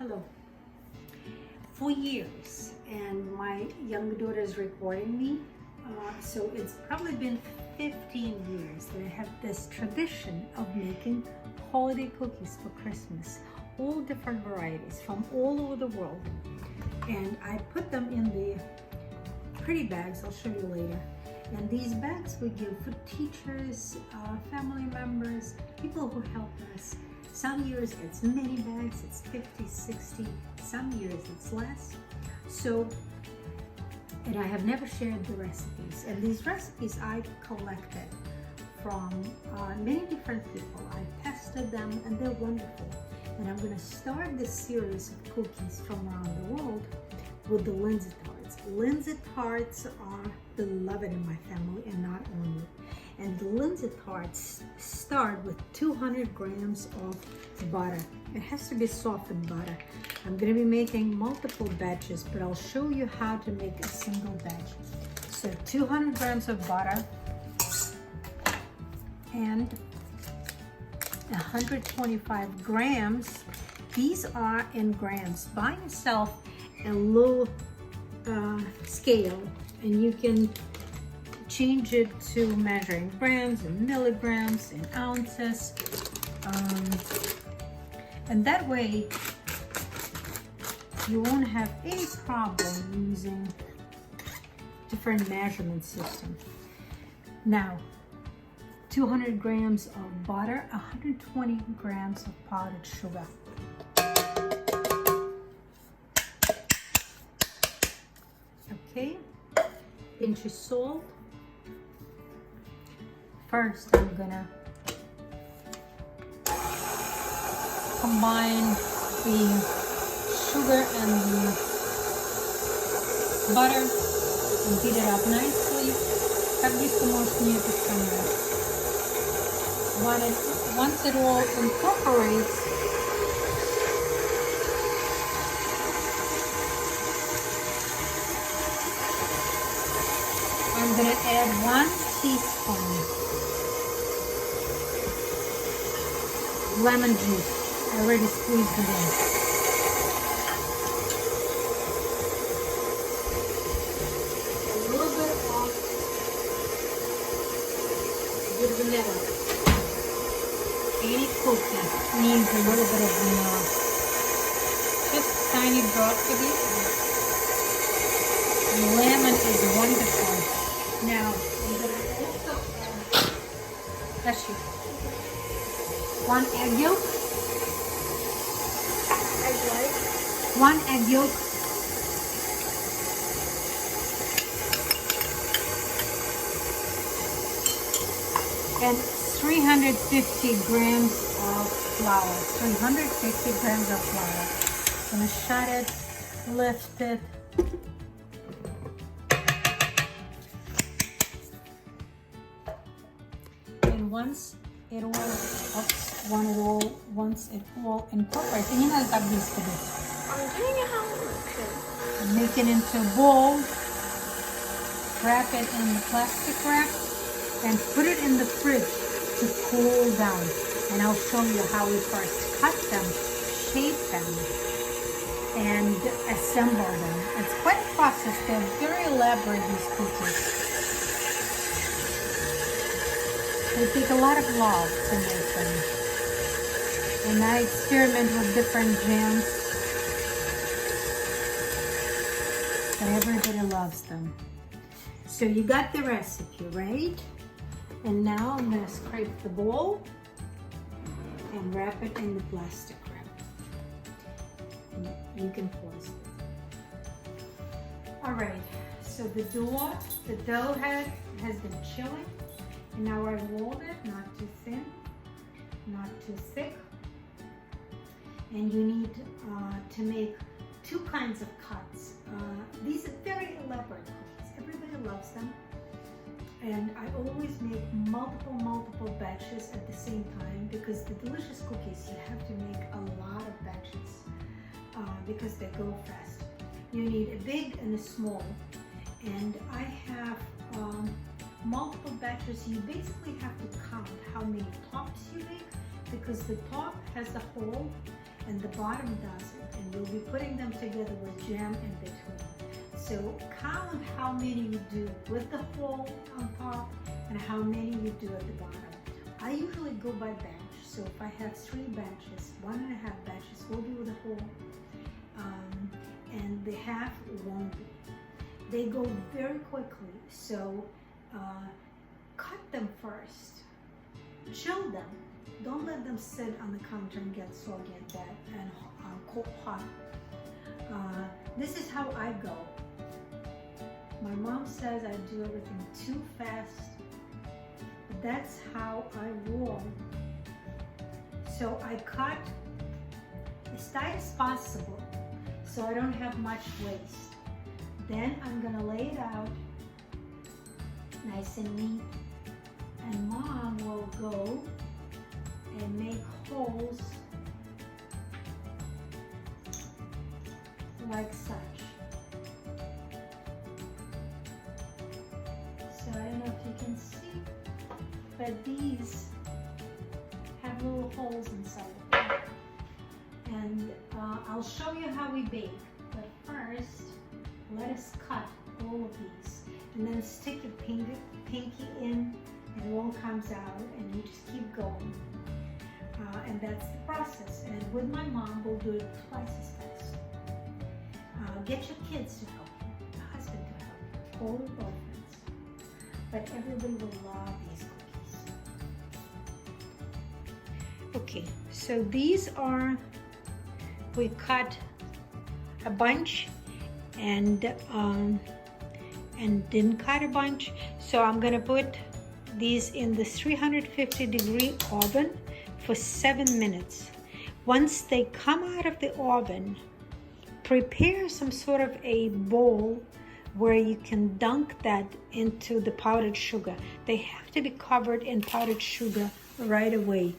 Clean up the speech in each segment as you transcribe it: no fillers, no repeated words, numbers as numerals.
Hello. For years, and my younger daughter is recording me, so it's probably been 15 years that I have this tradition of making holiday cookies for Christmas, all different varieties from all over the world. And I put them in the pretty bags, I'll show you later. And these bags we give for teachers, family members, people who help us. Some years it's many bags, it's 50, 60, some years it's less. So, and I have never shared the recipes. And these recipes I collected from many different people. I tested them and they're wonderful. And I'm gonna start this series of cookies from around the world with the Lindzer tarts. Lindzer tarts are beloved in my family and not only. And the Lindzer tarts start with 200 grams of butter. It has to be softened butter. I'm going to be making multiple batches, but I'll show you how to make a single batch. So 200 grams of butter and 125 grams. These are in grams. Buy yourself a low scale and you can change it to measuring grams and milligrams and ounces, and that way you won't have any problem using different measurement system. Now 200 grams of butter, 120 grams of powdered sugar. Okay, pinch of salt. First, I'm gonna combine the sugar and the butter and beat it up nicely. Как близко можешь мне это вспомнить? Once it all incorporates, I'm gonna add 1 teaspoon lemon juice. I already squeezed it in. A little bit of good vanilla. Any cookie needs a little bit of vanilla. Just tiny drops of it. Lemon is wonderful. Now, I'm going to also add, that's you. 1 egg yolk. Egg white. 1 egg yolk. And 350 grams of flour. 350 grams of flour. I'm gonna shut it, lift it. And once it all incorporates, and you know that needs to be. I'm doing it how it looks. Make it into a bowl, wrap it in the plastic wrap, and put it in the fridge to cool down. And I'll show you how we first cut them, shape them, and assemble them. It's quite a process. They're very elaborate, these cookies. They take a lot of love to make them. And I experiment with different jams, but everybody loves them. So you got the recipe, right? And now I'm gonna scrape the bowl and wrap it in the plastic wrap. And you can close it. All right, so the dough head has been chilling. And now I rolled it, not too thin, not too thick. And you need to make 2 kinds of cuts. These are very elaborate cookies. Everybody loves them. And I always make multiple batches at the same time because the delicious cookies, you have to make a lot of batches because they go fast. You need a big and a small. And I have multiple batches. You basically have to count how many tops you make because the top has the hole and the bottom doesn't. And and you'll be putting them together with jam in between. So count how many you do with the hole on top and how many you do at the bottom. I usually go by batch, so if I have 3 batches, 1.5 batches will be with the hole, and the half won't be. They go very quickly, so cut them first, chill them. Don't let them sit on the counter and get soggy and bad and cold hot. This is how I go. My mom says I do everything too fast. That's how I roll. So I cut as tight as possible so I don't have much waste. Then I'm gonna lay it out nice and neat, and Mom will go and make holes like such. So I don't know if you can see, but these have little holes inside of them. And I'll show you how we bake, but first let us cut all of these and then stick your pinky in and it all comes out and you just keep going. And that's the process. And with my mom, we'll do it twice as fast. Get your kids to help you, your husband to help you, total girlfriends. But everybody will love these cookies. Okay, so these are, we cut a bunch and didn't cut a bunch. So I'm gonna put these in the 350-degree oven for 7 minutes. Once they come out of the oven, prepare some sort of a bowl where you can dunk that into the powdered sugar. They have to be covered in powdered sugar right away.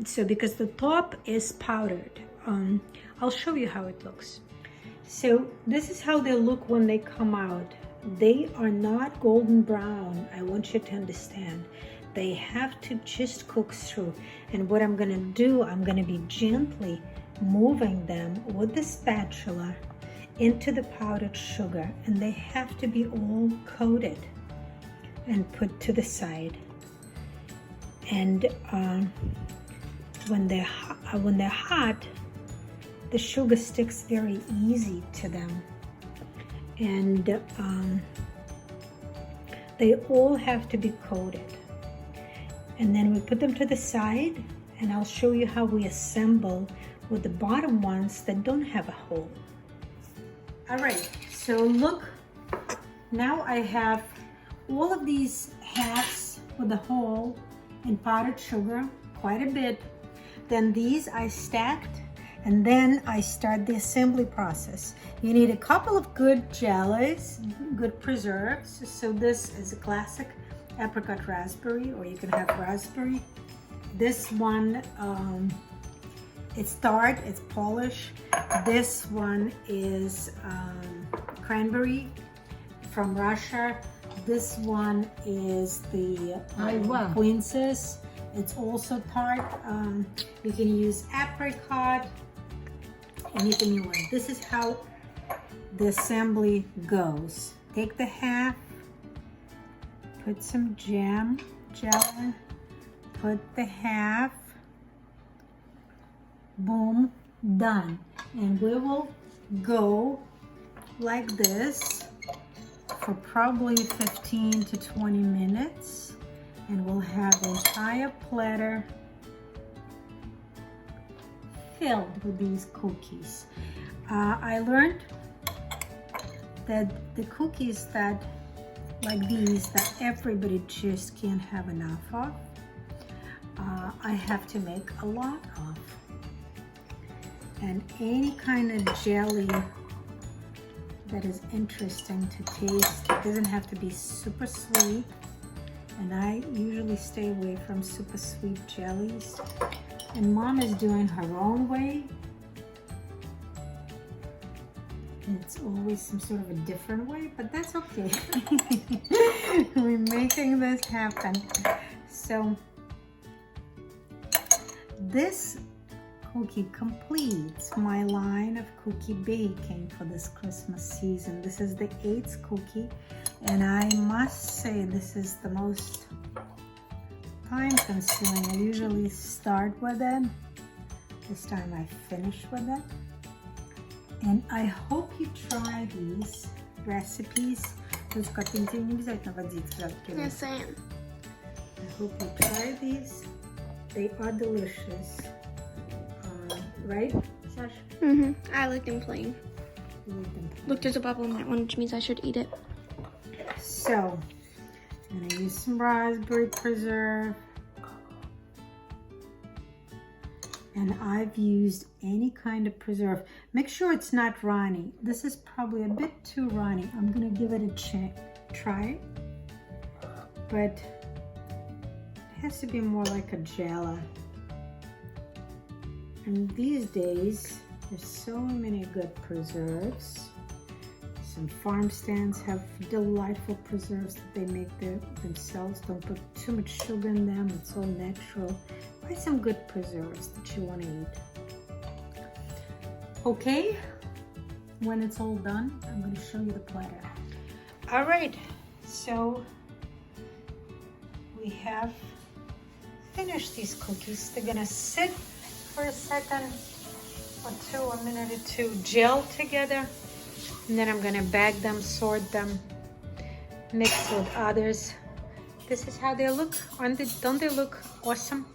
So because the top is powdered. I'll show you how it looks. So this is how they look when they come out. They are not golden brown. I want you to understand. They have to just cook through. And what I'm gonna do, I'm gonna be gently moving them with the spatula into the powdered sugar, and they have to be all coated and put to the side. And when they're hot, the sugar sticks very easy to them, and they all have to be coated. And then we put them to the side, and I'll show you how we assemble with the bottom ones that don't have a hole. All right, so look, now I have all of these halves with a hole in powdered sugar, quite a bit. Then these I stacked, and then I start the assembly process. You need a couple of good jellies, good preserves. So this is a classic apricot raspberry, or you can have raspberry. This one, it's tart, it's polish. This one is cranberry from Russia. This one is the quinces. It's also tart. You can use apricot, anything you want. This is how the assembly goes. Take the half, put some jam, jelly, put the half, boom, done. And we will go like this for probably 15 to 20 minutes, and we'll have the entire platter filled with these cookies. I learned that the cookies that like these that everybody just can't have enough of, I have to make a lot of. And any kind of jelly that is interesting to taste, it doesn't have to be super sweet, and I usually stay away from super sweet jellies. And Mom is doing her own way. It's always some sort of a different way, but that's okay. We're making this happen. So this cookie completes my line of cookie baking for this Christmas season. This is the 8th cookie, and I must say this is the most time consuming. I usually start with it. This time I finish with it. And I hope you try these recipes. Не обязательно водить. Yes, I am. I hope you try these. They are delicious. Right, Sash? Mm-hmm. I like them plain. You like them plain. Look, there's a bubble in that one, which means I should eat it. So, I'm gonna use some raspberry preserve. And I've used any kind of preserve. Make sure it's not runny. This is probably a bit too runny. I'm gonna give it a try. But it has to be more like a jello. And these days, there's so many good preserves. Some farm stands have delightful preserves that they make themselves. Don't put too much sugar in them. It's all natural. Buy some good preserves that you want to eat. Okay, when it's all done, I'm going to show you the platter. All right, so we have finished these cookies. They're going to sit for a second or two, a minute or two, gel together. And then I'm gonna bag them, sort them, mix with others. This is how they look. Don't they look awesome?